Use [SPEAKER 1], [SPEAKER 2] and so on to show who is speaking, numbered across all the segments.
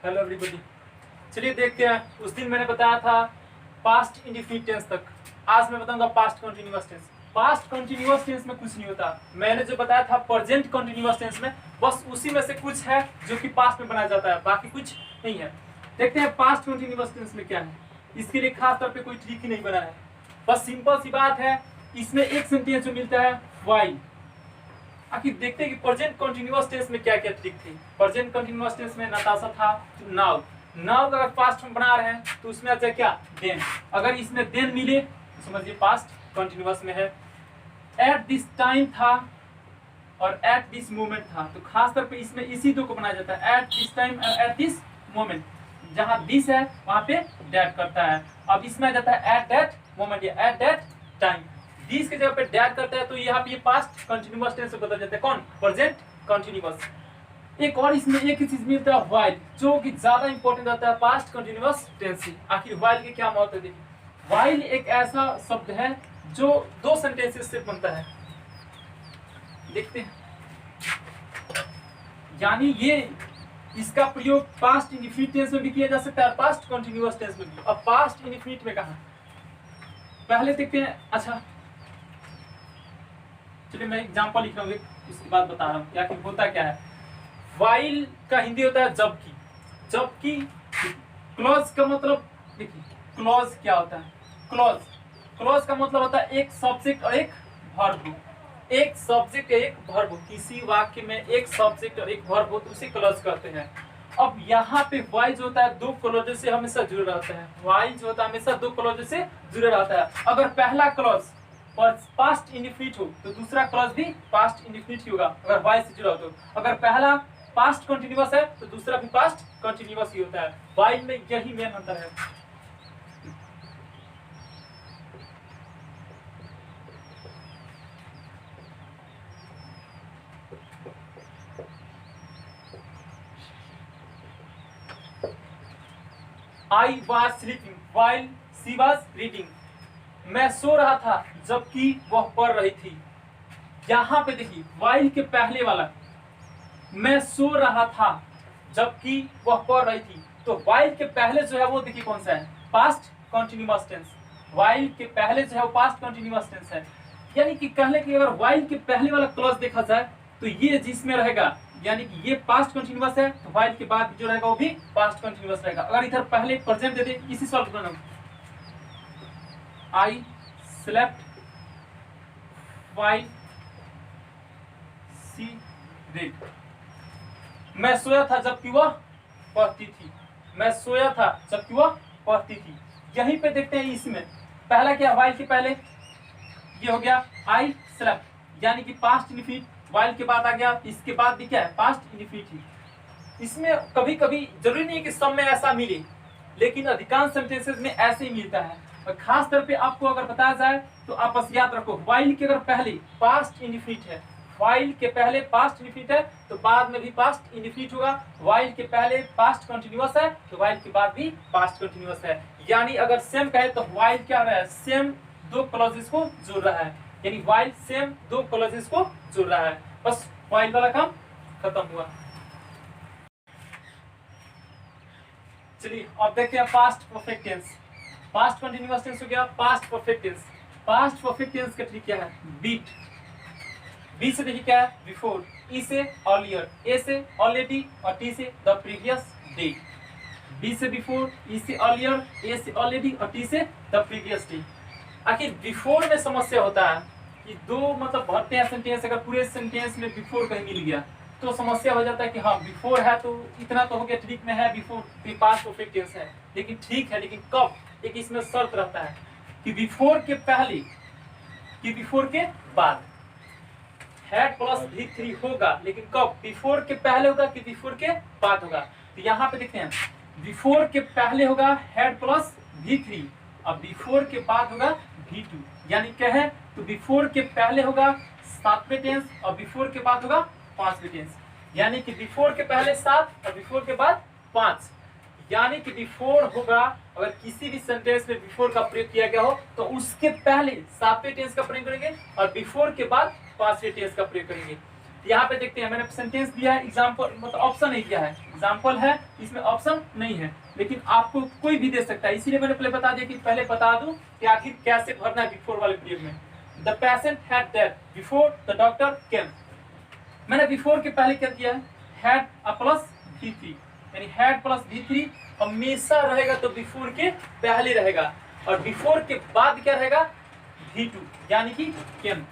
[SPEAKER 1] Hello everybody. चलिए देखते हैं, उस दिन मैंने बताया था पास्ट इंडेफिनिट टेंस तक। आज मैं बताऊंगा past continuous tense. Past continuous tense में कुछ नहीं होता। मैंने जो बताया था प्रेजेंट कंटीन्यूअस टेंस में, बस उसी में से कुछ है जो कि पास्ट में बनाया जाता है, बाकी कुछ नहीं है। देखते हैं पास्ट कंटीन्यूअस टेंस में क्या है। इसके लिए खास तौर पे कोई ट्रिक ही नहीं बना है, बस सिंपल सी बात है। इसमें एक सेंटेंस जो मिलता है व्हाइल। आखिर देखते हैं कि प्रेजेंट कंटीन्यूअस टेंस में क्या क्या ट्रिक थी। प्रेजेंट कंटीन्यूअस टेंस में नताशा था, नाउ। नाउ अगर पास्ट में बना रहे हैं तो उसमें आता है क्या, देन। अगर इसमें देन मिले तो समझिए पास्ट कंटीन्यूअस में है। एट दिस टाइम था और एट दिस मोमेंट था, तो खास तौर पे इसमें इसी दो को बनाया जाता है, एट दिस टाइम और एट दिस मोमेंट। जहां दिस है वहां पे दैट करता है। अब इसमें आ जाता है एट दैट मोमेंट या एट दैट टाइम। दिस के जगह पे दैट करता है तो यहाँ पे पास्ट कंटीन्यूअस टेंस से बदल जाता है। कौन? Present continuous. एक और इसमें एक ही चीज मिलता है व्हाइल, जो कि ज्यादा इंपॉर्टेंट रहता है पास्ट कंटीन्यूअस टेंस से। आखिर व्हाइल के क्या महत्व है देखिए। व्हाइल एक ऐसा शब्द है जो दो सेंटेंसेस से बनता है। देखते हैं, यानी ये इसका प्रयोग पास्ट इंडेफिनिट टेंस में भी किया जा सकता है, पास्ट कंटीन्यूअस टेंस में भी। अब पास्ट इंडेफिनिट में कहा पहले देखते हैं। अच्छा चलिए मैं एग्जांपल लिख रहा हूँ, उसके बाद बता रहा हूँ या कि होता क्या है। व्हाइल का हिंदी होता है जबकि। जबकि क्लॉज का मतलब देखिए, क्लॉज क्या होता है? क्लॉज क्लॉज का मतलब होता है एक सब्जेक्ट और एक वर्ब। एक सब्जेक्ट एक वर्ब, किसी वाक्य में एक सब्जेक्ट और एक वर्ब हो तो उसे क्लॉज कहते हैं। अब यहाँ पे व्हाइल जो होता है दो क्लॉज से हमेशा जुड़े रहते हैं। व्हाइल जो होता है हमेशा दो क्लॉज से जुड़े रहता है। अगर पहला क्लॉज पास्ट इंडेफिनिट हो तो दूसरा क्लॉज भी पास्ट इंडेफिनिट ही होगा, अगर व्हाइल से जुड़ा हो तो। अगर पहला पास्ट कंटीन्यूअस है तो दूसरा भी पास्ट कंटीन्यूअस ही होता है। व्हाइल में यही मेन अंतर है। I was sleeping while she was reading. मैं सो रहा था जबकि वह पढ़ रही थी। यहाँ पे देखिए while के पहले वाला, मैं सो रहा था जबकि वह पढ़ रही थी, तो while के पहले जो है वो देखिए कौन सा है, पास्ट कंटीन्यूअस टेंस। while के पहले जो है वो पास्ट कंटीन्यूअस टेंस है। यानी कि कहले कि अगर while के पहले वाला क्लॉज देखा जाए तो ये जिसमें रहेगा, यानी कि ये पास्ट कंटीन्यूअस है तो while के बाद जो रहेगा वो भी पास्ट कंटीन्यूअस रहेगा। अगर इधर पहले प्रेजेंट दे दे, इसी सॉल्व करना, I slept while she read। मैं सोया था जबकि वह पढ़ती थी। मैं सोया था जबकि वह पढ़ती थी। यहीं पे देखते हैं इसमें पहला क्या, while के पहले ये हो गया I slept, यानी कि पास्ट इंडेफिनिट। while के बाद आ गया, इसके बाद भी क्या है, पास्ट इंडेफिनिट ही। इसमें कभी कभी जरूरी नहीं है कि सब में ऐसा मिले, लेकिन अधिकांश सेंटेंसेस में ऐसे ही मिलता है। और खास तौर पे आपको अगर बताया जाए तो आप बस याद रखो, while के अगर पहले पास्ट इंडेफिनिट है, while के पहले पास्ट इंडेफिनिट है तो बाद में भी पास्ट इंडेफिनिट होगा। while के पहले पास्ट कंटीन्यूअस है तो while के बाद भी पास्ट कंटीन्यूअस है। यानी अगर सेम कहे तो while क्या रहा है, सेम दो क्लॉजेस को जोड़ रहा है। यानी while सेम दो क्लॉजेस को जोड़ रहा है। बस while वाला काम खत्म हुआ। चलिए अब देखते हैं past perfect tense. Past continuous tense हो गया, past perfect tense. Past perfect tense का ट्रिक क्या है, बीट। बी से देखिए क्या है, बिफोर। ई से अर्लियर, ए से ऑलरेडी और टी से द प्रीवियस डे। बी से बिफोर, ई से अर्लियर, ए से ऑलरेडी और टी से द प्रीवियस डे। आखिर बिफोर में समस्या होता है कि दो मतलब भरते हैं सेंटेंस, अगर पूरे सेंटेंस में बिफोर कहीं मिल गया तो समस्या हो जाता है कि हाँ बिफोर है तो इतना तो हो गया, ट्रिक में है बिफोर, पास्ट परफेक्ट टेंस है। लेकिन ठीक है, लेकिन कब, एक इसमें शर्त रहता है कि बिफोर के पहले कि बिफोर के बाद। हैड प्लस V3 होगा, लेकिन कब, बिफोर के पहले होगा कि बिफोर के बाद होगा। तो यहाँ पे देखते हैं, बिफोर के पहले होगा हैड प्लस V3 और बिफोर के बाद होगा V2। यानी क्या है, तो बिफोर के पहले होगा 7वें टेंस और बिफोर के बाद होगा 5वें टेंस। यानी कि बिफोर के पहले 7 और बिफोर के बाद 5। यानी कि बिफोर होगा, अगर किसी भी सेंटेंस में बिफोर का प्रयोग किया गया हो तो उसके पहले 7वें टेंस का प्रयोग करेंगे और बिफोर के बाद 5वें टेंस का प्रयोग करेंगे। यहाँ पे देखते हैं, मैंने सेंटेंस दिया है, एग्जांपल मतलब ऑप्शन नहीं दिया है, एग्जाम्पल है, इसमें ऑप्शन नहीं है, लेकिन आपको कोई भी दे सकता है। इसीलिए मैंने पहले बता दिया कि पहले बता दूं कि आखिर कैसे भरना है बिफोर वाले पीरियड में। The patient had death before the doctor केम। मैंने बिफोर के पहले क्या किया है, हैड प्लस V3, यानी हैड प्लस V3 हमेशा रहेगा तो बिफोर के पहले रहेगा, और बिफोर के बाद क्या रहेगा, V2 यानी कि केम।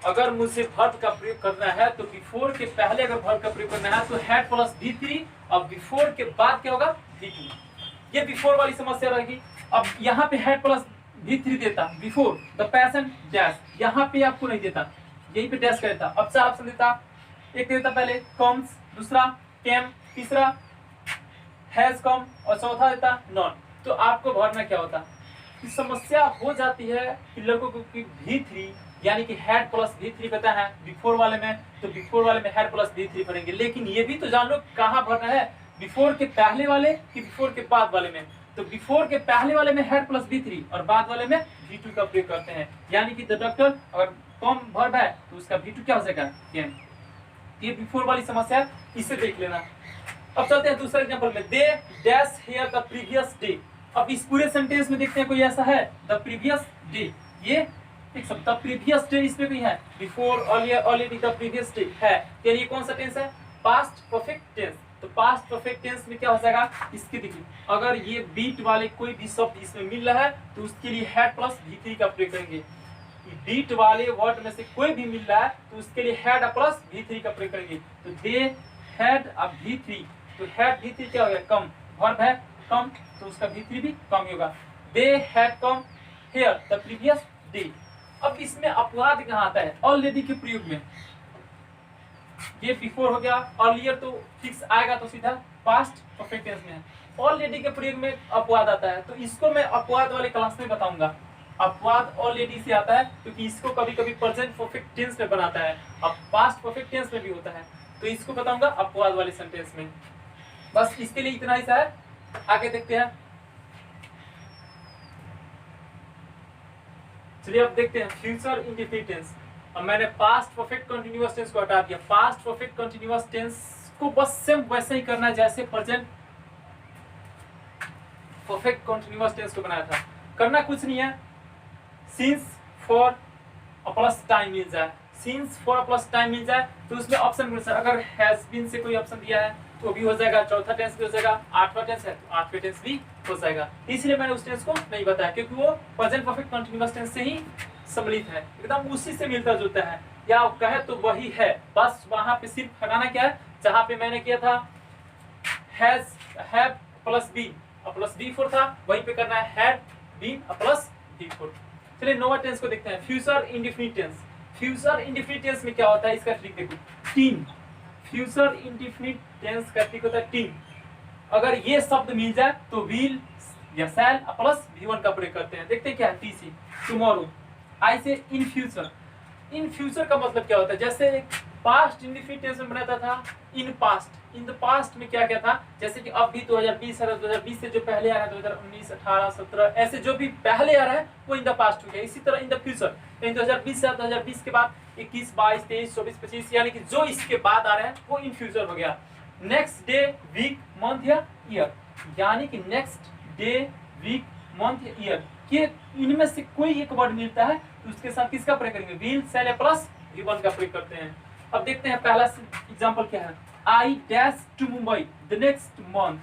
[SPEAKER 1] अगर मुझसे वर्ब का प्रयोग करना है तो बिफोर के पहले अगर वर्ब का प्रयोग करना है तो हैड प्लस V3 और बिफोर के बाद क्या होगा, V2। ये बिफोर वाली समस्या रहेगी। अब यहाँ पे हैड प्लस V3 देता बिफोर द पेशेंट डैश, यहाँ पे आपको नहीं देता, यहीं पे डैश का देता। अब चार ऑप्शन देता, एक देता पहले कम्स, दूसरा केम, तीसरा हैज कम और चौथा देता नॉन। तो आपको भरना क्या होता, कि समस्या हो जाती है कि लड़कों को कि V3 यानी कि हैड प्लस V3 पता है बिफोर वाले में, तो बिफोर वाले में हैड प्लस V3 भरेंगे, लेकिन ये भी तो जान लो कहाँ भरना है, बिफोर के पहले वाले कि बिफोर के बाद वाले में। तो बिफोर के पहले वाले में हैड प्लस V3 और बाद वाले में V2 का प्रयोग करते हैं, यानी कि द डॉक्टर अगर कम वर्ब है तो उसका V2 क्या हो जाएगा, केम। ये बिफोर वाली समस्या, इसे देख लेना। अब चलते हैं दूसरे एग्जांपल में, they dash here the previous day. अब इस पूरे सेंटेंस में देखते हैं कोई ऐसा है, द प्रीवियस डे, ये एक शब्द द प्रीवियस डे इसमें भी है, before earlier already the previous day है, यानी ये कौन सा टेंस है, पास्ट परफेक्ट टेंस। तो पास्ट परफेक्ट टेंस में क्या हो जाएगा, इसके देखिए अगर ये बीट वाले कोई भी शब्द इसमें मिल रहा है तो उसके लिए हैड प्लस V3 का प्रयोग करेंगे। बीट वाले वर्ड में से कोई भी मिल रहा है तो उसके लिए हैड प्लस V3 का प्रयोग करेंगे। तो दे हैड अ V3, तो हैड V3 क्या हो गया, कम, वर्ब है कम, तो उसका V3 भी कम ही होगा। They had come here the previous day. अब इसमें अपवाद कहाँ आता है, ऑलरेडी के प्रयोग में। ये बिफोर हो गया, अर्लियर तो फिक्स आएगा तो सीधा पास्ट परफेक्ट टेंस में है। ऑलरेडी के प्रयोग में अपवाद आता है, तो इसको मैं अपवाद वाले क्लास में बताऊंगा। अपवाद ऑलरेडी से आता है क्योंकि इसको कभी कभी प्रेजेंट परफेक्ट टेंस में बनाता है, अब पास्ट परफेक्ट टेंस में भी होता है, तो इसको बताऊंगा अपवाद वाले सेंटेंस में। बस इसके लिए इतना ही सा है, आगे देखते हैं। चलिए अब देखते हैं फ्यूचर इंडेफिनिट टेंस। अब मैंने पास्ट परफेक्ट कंटीन्यूअस टेंस को हटा दिया, पास्ट परफेक्ट कंटीन्यूअस टेंस को बस सेम वैसे ही करना है जैसे प्रेजेंट परफेक्ट कंटीन्यूअस टेंस को बनाया था। करना कुछ नहीं है, सिंस फॉर प्लस टाइम मिल जाए, सिंस फॉर प्लस टाइम मिल जाए तो उसमें ऑप्शन मिल जाए, अगर हैज बीन से कोई ऑप्शन दिया है तो भी हो जाएगा, चौथा टेंस भी हो जाएगा, आठवां टेंस है तो आठवें टेंस भी हो जाएगा। इसलिए मैंने उस टेंस को नहीं बताया क्योंकि वो प्रेजेंट परफेक्ट कंटीन्यूअस टेंस से ही सम्मिलित है, एकदम उसी से मिलता जुलता है, या कहे तो वही है। बस वहां पे सिर्फ हटाना क्या है, जहां पे मैंने किया था हैज हैव प्लस बीन और प्लस B4 था, वहीं पे करना है हैड बीन और प्लस B4। चलिए नोवा टेंस को देखते हैं, future indefinite tense. Future indefinite tense में क्या होता है, इसका ट्रिक देखो, टीन। फ्यूचर इंडेफिनिट टेंस का ट्रिक होता है टीन। अगर ये शब्द मिल जाए तो विल या शैल प्लस V1 का प्रयोग करते हैं। देखते हैं क्या है, टी से टुमारो, आई से इन फ्यूचर। इन फ्यूचर का मतलब क्या होता है, जैसे पास्ट इंडेफिनिट टेंस में बनाता था in past, in the past में क्या क्या था, जैसे कि अब भी 2020 है, 2020 से जो पहले आ रहा है 2019, 18, 17 ऐसे जो भी पहले आ रहा है वो इन द पास्ट हो गया। इसी तरह इन द फ्यूचर, इन 2020 से 2020 के बाद 21, 22, 23, 24, 25 यानी कि जो इसके बाद आ रहे हैं वो इन फ्यूचर हो गया। नेक्स्ट डे, वीक, मंथ या ईयर, यानी कि नेक्स्ट डे, वीक, मंथ या ईयर के इनमें से कोई एक वर्ड मिलता है तो उसके साथ किसका प्रयोग करेंगे, विल, शैल प्लस V1 का प्रयोग करते हैं। अब देखते हैं पहला एग्जांपल क्या है, I dash to Mumbai the next month,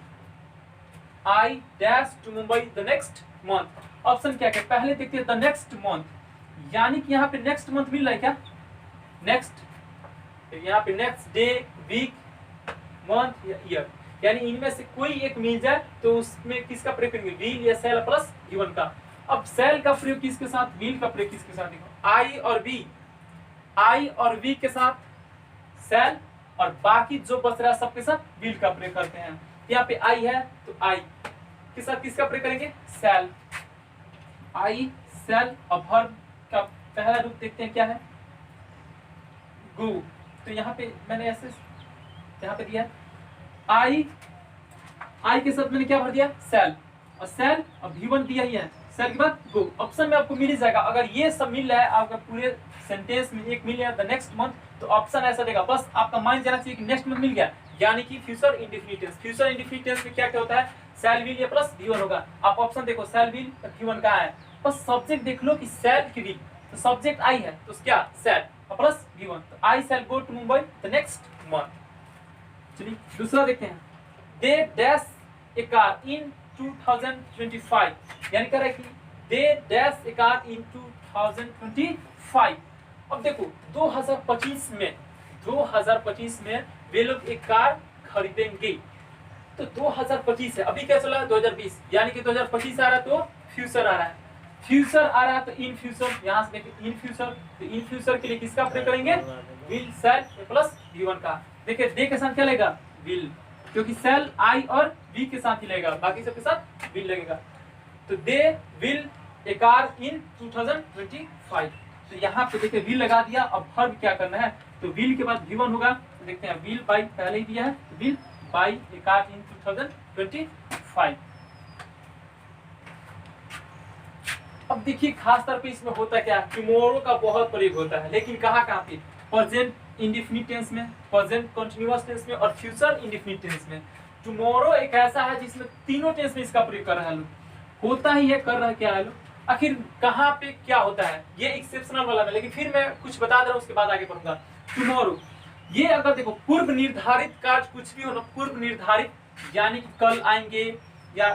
[SPEAKER 1] I dash to Mumbai the next month. Option क्या है, पहले देखते हैं द नेक्स्ट मंथ, यानी कि यहाँ पे नेक्स्ट मंथ मिल रहा है क्या, नेक्स्ट, यहाँ पे नेक्स्ट डे, वीक, मंथ या ईयर, यानी इनमें से कोई एक मिल जाए तो उसमें किसका प्रयोग करेंगे, विल या शैल प्लस V1 का। अब शैल का प्रयोग किसके साथ, विल का प्रयोग किसके साथ, देखो आई और वी, आई और वी के साथ शैल और बाकी जो बच रहा है सबके साथ विल का प्रयोग करते हैं। यहाँ पे आई है तो आई के साथ किसका प्रयोग करेंगे, शैल, आई शैल। और वर्ब का पहला रूप देखते हैं क्या है, गो। तो यहाँ पे मैंने ऐसे यहाँ पे दिया आई, आई के साथ मैंने क्या भर दिया, शैल, और शैल और V1 दिया ही है, शैल के बाद गो। ऑप्शन में आपको मिल ही जाएगा, अगर ये सब मिल रहा है आपका पूरे सेंटेंस में एक मिल गया द नेक्स्ट मंथ तो ऑप्शन ऐसा देगा, बस आपका माइंड जाना चाहिए कि नेक्स्ट मंथ मिल गया, यानी कि future indefinite tense. Future indefinite tense में क्या क्या होता है, शैल विल या प्लस V1 होगा। आप ऑप्शन देखो, शैल विल V1 कहाँ है, बस सब्जेक्ट देख लो कि शैल की विल, तो सब्जेक्ट आई है तो क्या शैल प्लस V1, तो I shall go to Mumbai the next month. चलिए दूसरा देखते हैं, they dash A car in 2025, यानी कह रहा है कि they dash A car in 2025। अब देखो 2025 में वे लोग एक कार खरीदेंगे, तो 2025 है, अभी क्या चला है 2020, यानी कि 2025 आ रहा है तो फ्यूचर आ रहा है, फ्यूचर आ रहा है तो इन फ्यूचर, यहाँ से देखिए इन फ्यूचर, तो इन फ्यूचर के लिए किसका प्रयोग करेंगे, विल शैल प्लस V1 का। देखिए दे के साथ क्या लगेगा, विल, क्योंकि शैल आई और वी के साथ ही लगेगा, बाकी सबके साथ विल लगेगा। तो they will A car in 2025, तो यहाँ पे देखिए विल लगा दिया। अब वर्ब क्या करना है, तो विल के बाद V1 होगा, तो देखते हैं विल बाई पहले ही दिया है, तो will by A car in 2025। अब देखिए खास तौर पे इसमें होता क्या, टुमारो का बहुत प्रयोग होता है, लेकिन कहाँ कहाँ पे, प्रेजेंट इंडेफिनिट टेंस में, प्रेजेंट कंटीन्यूअस टेंस में और फ्यूचर इंडेफिनिट टेंस में। टुमारो एक ऐसा है जिसमें तीनों टेंस में इसका प्रयोग कर रहा है लोग, होता ही है, कर रहा है क्या है लोग। आखिर कहाँ पे क्या होता है, ये एक्सेप्शनल वाला में, लेकिन फिर मैं कुछ बता दे रहा हूँ, उसके बाद आगे बढ़ूंगा। टुमारो, ये अगर देखो पूर्व निर्धारित कार्य कुछ भी हो ना, पूर्व निर्धारित, यानी कि कल आएंगे, या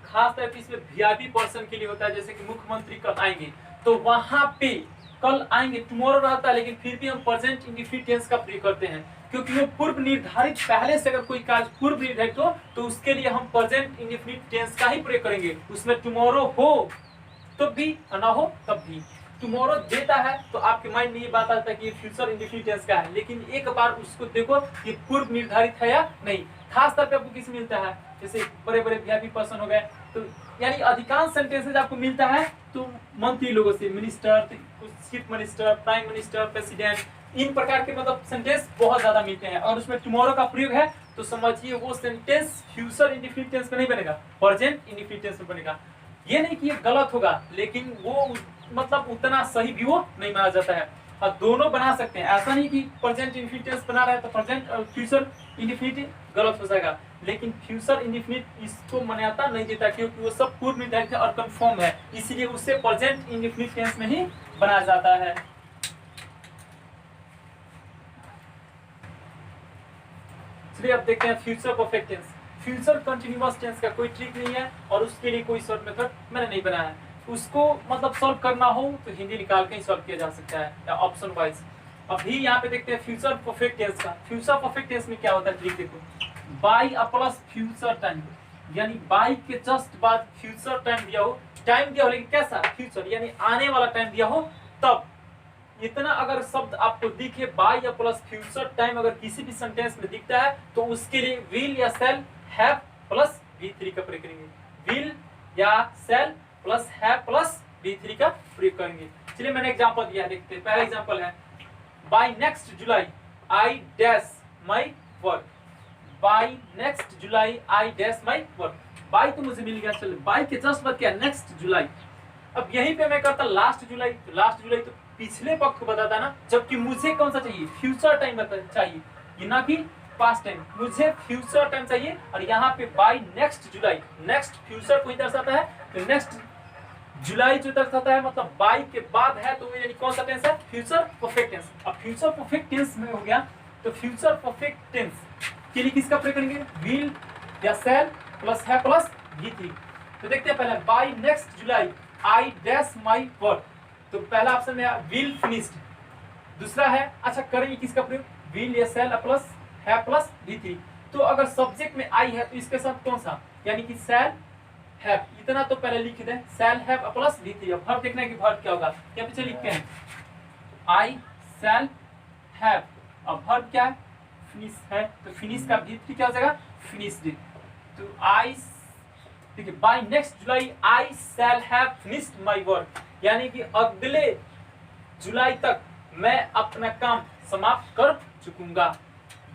[SPEAKER 1] खास तौर पे इसमें वीआईपी पर्सन के लिए होता है, जैसे कि मुख्यमंत्री कल आएंगे, तो वहां पे कल आएंगे टुमारो रहता है, लेकिन फिर भी हम प्रेजेंट इंडेफिनिट टेंस का प्रयोग करते हैं, क्योंकि वो पूर्व निर्धारित, पहले से अगर कोई कार्य पूर्व निर्धारित हो तो उसके लिए हम प्रेजेंट इंडेफिनिट टेंस का ही प्रयोग करेंगे, उसमें टुमारो हो तब भी ना हो तब भी। टुमारो देता है तो आपके माइंड में ये बात आता है कि ये फ्यूचर इंडेफिनिट टेंस का है, लेकिन एक बार उसको देखो कि पूर्व निर्धारित है या नहीं। खास तौर पे आपको किस मिलता है, जैसे बड़े बड़े वीआईपी पर्सन हो गए, तो यानी अधिकांश सेंटेंसेज आपको मिलता है तो मंत्री लोगों से, minister, chief minister, prime minister, president, इन प्रकार के मतलब सेंटेंस बहुत ज्यादा मिलते हैं, और उसमें टुमारो का प्रयोग है तो समझिए वो सेंटेंस फ्यूचर इंडेफिनिट टेंस में नहीं बनेगा, प्रेजेंट इंडेफिनिट टेंस में बनेगा। ये नहीं कि ये गलत होगा, लेकिन वो मतलब उतना सही भी वो नहीं माना जाता है। और दोनों बना सकते हैं, ऐसा नहीं कि प्रेजेंट इंडेफिनिट टेंस बना रहा है तो प्रेजेंट और फ्यूचर इंडेफिनिट गलत हो जाएगा, लेकिन फ्यूचर इंडेफिनिट इसको मान्यता नहीं देता, क्योंकि वो सब पूर्व निर्धारित है और कंफर्म है, इसीलिए उससे प्रेजेंट इंडेफिनिट टेंस में ही बनाया जाता है। चलिए अब देखते हैं future perfect tense. Future continuous tense का कोई ट्रिक नहीं है, और उसके लिए कोई शॉर्ट मेथड मैंने नहीं बनाया है। उसको मतलब सॉल्व करना हो तो हिंदी निकाल के ही सॉल्व किया जा सकता है, या ऑप्शन वाइज। अभी यहाँ पे देखते हैं फ्यूचर परफेक्ट टेंस का। फ्यूचर परफेक्ट टेंस में क्या होता है, ट्रिक देखो, by a plus future time, यानी बाई के जस्ट बाद फ्यूचर टाइम दिया हो, लेकिन कैसा, फ्यूचर, यानी आने वाला टाइम दिया हो तब। इतना अगर शब्द आपको दिखे बाई या प्लस फ्यूचर टाइम अगर किसी भी सेंटेंस में दिखता है तो उसके लिए विल या शैल हैव प्लस V3 का प्रयोग करेंगे, विल या शैल प्लस हैव प्लस V3 का प्रयोग करेंगे। चलिए मैंने एग्जांपल दिया, देखते हैं। पहला एग्जांपल है, by next July I dash my work, by next July I dash my work. By तो मुझे मिल गया, चलिए बाय के जस्ट बाद क्या, नेक्स्ट जुलाई। अब यहीं पे मैं करता लास्ट जुलाई, तो लास्ट जुलाई तो पिछले वक्त को बताता ना, जबकि मुझे कौन सा चाहिए, फ्यूचर टाइम चाहिए, ना कि पास्ट टाइम। मुझे फ्यूचर टाइम चाहिए, और यहाँ पे बाय नेक्स्ट जुलाई, नेक्स्ट फ्यूचर को ही दर्शाता है, तो नेक्स्ट जुलाई जो दर्शाता है मतलब बाय के बाद है, तो यानी कौन सा टेंस है, फ्यूचर परफेक्ट टेंस। अब फ्यूचर परफेक्ट टेंस में हो गया, तो फ्यूचर परफेक्ट टेंस के लिए किसका प्रयोग करेंगे, विल या शैल प्लस है प्लस V3। तो देखते हैं, पहले by next July I dash my work, तो पहला ऑप्शन में विल फिनिश्ड। दूसरा है, अच्छा करेंगे किसका प्रयोग, विल या शैल प्लस है प्लस V3। तो अगर सब्जेक्ट में आई है तो इसके साथ कौन सा, यानी कि शैल हैव, इतना तो पहले लिख दें, शैल हैव प्लस V3। अब वर्ब देखना है कि वर्ब क्या होगा, क्या पीछे लिखते हैं आई शैल हैव, अब वर्ब क्या है, फिनिश है, तो फिनिश का V3 क्या हो जाएगा, फिनिश्ड। तो आई, देखिए by next July I shall have finished my work, यानी कि अगले जुलाई तक मैं अपना काम समाप्त कर चुकूंगा।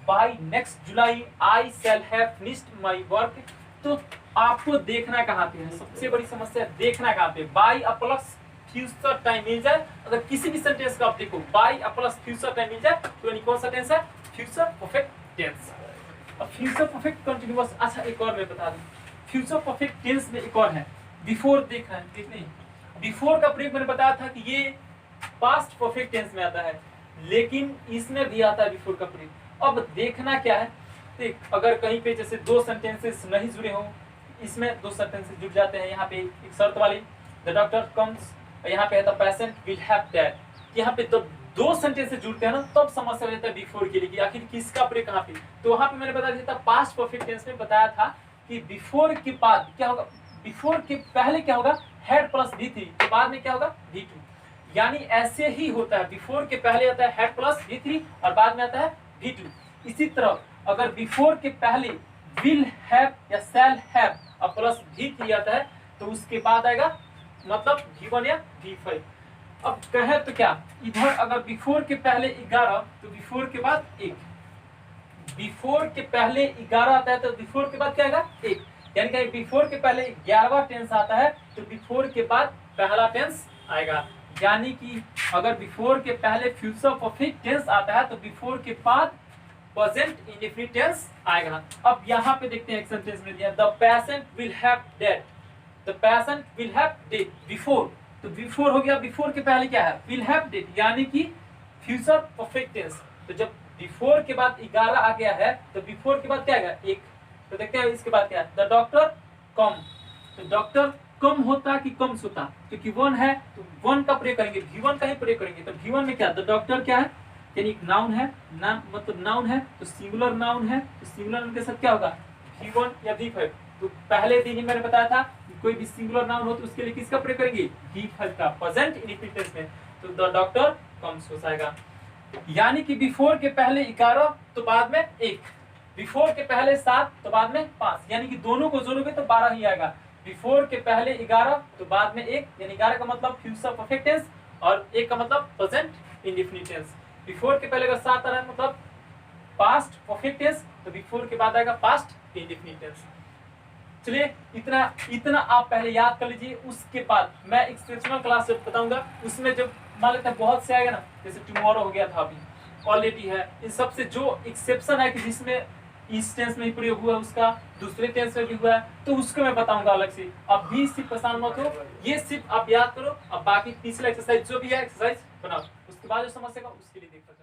[SPEAKER 1] By next July I shall have finished my work. तो आपको देखना कहाँ पे है, सबसे बड़ी समस्या देखना कहाँ पे, बाय अ प्लस फ्यूचर टाइम मिल जाए, अगर किसी भी सेंटेंस का आप देखो बाय अ प्लस फ्यूचर टाइम मिल जाए तो यानी कौन सा टेंस है, फ्यूचर परफेक्ट टेंस। अब फ्यूचर परफेक्ट कंटिन्यूअस, अच्छा एक और मैं बता दूं, फ्यूचर परफेक्ट टेंस में एक और है बिफोर। देखने बिफोर का प्रयोग मैंने बताया था कि ये पास्ट परफेक्ट टेंस में आता है, लेकिन इसमें भी आता है बिफोर का प्रयोग। अब देखना क्या है, देख अगर कहीं पे जैसे दो सेंटेंसेस नहीं जुड़े हो, इसमें दो सेंटेंसेस जुड़ जाते हैं, यहाँ पे एक शर्त वाली द डॉक्टर कम्स, यहाँ पे है the patient will have dead, यहाँ पे दो सेंटेंसेस जुड़ते हैं ना, तब समस्या हो जाता है बिफोर के लिए कि आखिर किसका प्रयोग कहाँ पे। तो वहां पे मैंने बता दिया था पास्ट परफेक्ट टेंस में बताया था कि बिफोर के बाद क्या होगा, बिफोर के पहले क्या होगा हेड प्लस V3, तो बाद में क्या होगा V2, यानी ऐसे ही होता है, बिफोर के पहले आता है हेड प्लस V3 और बाद में आता है V2। इसी तरह अगर बिफोर के पहले विल हैव या शैल हैव और प्लस V3 आता है तो उसके बाद आएगा मतलब V1 या V5। अब कहे तो क्या, इधर अगर बिफोर के पहले 11 तो बिफोर के बाद 1, बिफोर के पहले 11 आता है तो बिफोर के बाद क्या आएगा 1, यानी कि बिफोर के पहले 11वां टेंस आता है तो बिफोर के बाद पहला टेंस आएगा। यानी कि अगर बिफोर के पहले फ्यूचर परफेक्ट टेंस आता है तो बिफोर के बाद प्रेजेंट इंडेफिनिट टेंस आएगा। अब यहाँ पे देखते हैं एक सेंटेंस में दिया the patient will have dead, the patient will have dead before, तो बिफोर हो गया, बिफोर के पहले क्या है विल हैव डेड, यानी कि फ्यूचर परफेक्ट टेंस। तो जब बिफोर के बाद 11 आ गया है तो बिफोर के बाद क्या आएगा 1, तो देखते हैं इसके बाद क्या है द डॉक्टर कम, तो डॉक्टर कम होता कि कम होता, क्योंकि 1 है तो 1 का प्रयोग करेंगे, V1 का ही प्रयोग करेंगे। तो V1 में क्या द डॉक्टर क्या है, यानी एक नाउन है, नाम मतलब नाउन है तो सिंगुलर नाउन है, तो सिंगुलर नाउन के साथ क्या होगा V1 या V5। तो पहले दिन ही मैंने बताया था कि कोई भी सिंगुलर नाउन हो तो उसके लिए किसका प्रयोग करेंगे V5 का, प्रेजेंट इंडेफिनिट टेंस में, तो द डॉक्टर कम्स हो जाएगा। यानी कि बिफोर के पहले 11 तो बाद में 1, बिफोर के पहले 7 तो बाद में 5, यानी कि दोनों को जोड़ोगे तो 12 ही आएगा। बिफोर के पहले 11 तो बाद में 1, यानी 11 का मतलब फ्यूचर परफेक्ट टेंस और 1 का मतलब प्रेजेंट इंडेफिनिट टेंस। बिफोर के पहले अगर 7 आ रहा है मतलब पास्ट परफेक्ट टेंस, तो बिफोर के बाद आएगा पास्ट इंडेफिनिट टेंस। चलिए इतना आप पहले याद कर लीजिए, उसके बाद मैं एक्सेप्शनल क्लास जब बताऊंगा उसमें जब मान लेते हैं बहुत से आएगा ना, जैसे टुमारो हो गया था, अभी ऑलरेडी है, इन सबसे जो एक्सेप्शन है कि जिसमें इस टेंस में ही प्रयोग हुआ है उसका दूसरे टेंस में भी हुआ है, तो उसको मैं बताऊंगा अलग से। अब भी सिर्फ परेशान मत हो, ये सिर्फ आप याद करो, अब बाकी पिछला एक्सरसाइज जो भी है एक्सरसाइज बनाओ, उसके बाद जो समस्या का उसके लिए देख सकते हैं।